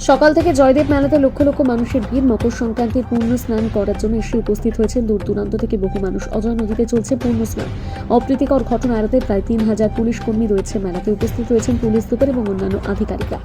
সকাল থেকে জয়দেব মেলাতে লক্ষ লক্ষ মানুষের ভিড়। মকর সংক্রান্তির পূর্ণ স্নান করার জন্য এসে উপস্থিত হয়েছেন দূর দূরান্ত থেকে বহু মানুষ। অজয় নদীতে চলছে পূর্ণ স্নান। অপ্রীতিকর ঘটনা এড়াতে প্রায় ৩,০০০ পুলিশ কর্মী রয়েছে মেলাতে। উপস্থিত রয়েছেন পুলিশ সুপার এবং অন্যান্য আধিকারিকরা।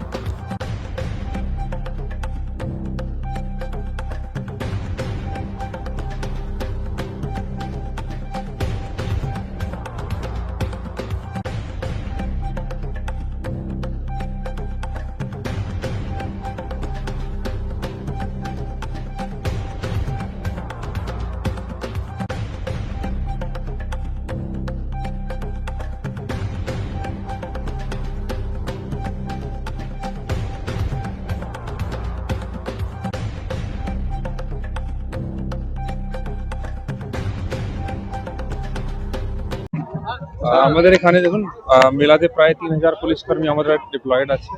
আমাদের এখানে দেখুন মেলাতে প্রায় ৩,০০০ পুলিশকর্মী আমাদের ডিপ্লয়েড আছে,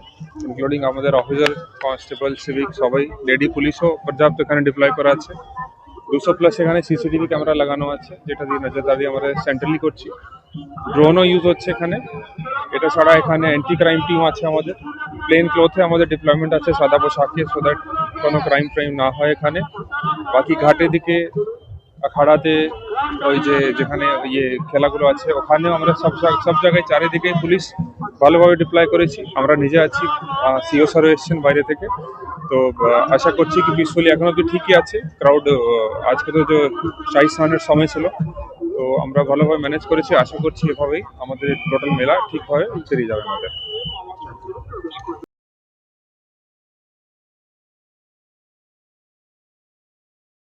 ইনক্লুডিং আমাদের অফিসার, কনস্টেবল, সিভিক সবাই। লেডি পুলিশও পর্যাপ্ত এখানে ডিপ্লয় করা আছে। 200+ এখানে সিসিটিভি ক্যামেরা লাগানো আছে, যেটা দিয়ে নজরদারি আমরা সেন্ট্রালি করছি। ড্রোনও ইউজ হচ্ছে এখানে। এটা ছাড়া এখানে অ্যান্টি ক্রাইম টিম আছে আমাদের। প্লেন ক্লোথে আমাদের ডিপ্লয়মেন্ট আছে, সাদা পোশাকে, সো দ্যাট কোনো ক্রাইম না হয় এখানে। বাকি ঘাটের দিকে, আখাড়াতে, ওই যেখানে খেলাগুলো আছে ওখানেও আমরা সব জায়গায় চারিদিকে পুলিশ ভালোভাবে ডিপ্লয় করেছি। আমরা নিজে আছি, সিও স্যারও এসছেন বাইরে থেকে। তো আশা করছি কি পিসফুলি এখন অব্দি ঠিকই আছে ক্রাউড। আজকে তো যে শাহী স্নানের সময় ছিল, তো আমরা ভালোভাবে ম্যানেজ করেছি। আশা করছি এভাবেই আমাদের টোটাল মেলা ঠিকভাবে পেরিয়ে যাবে আমাদের।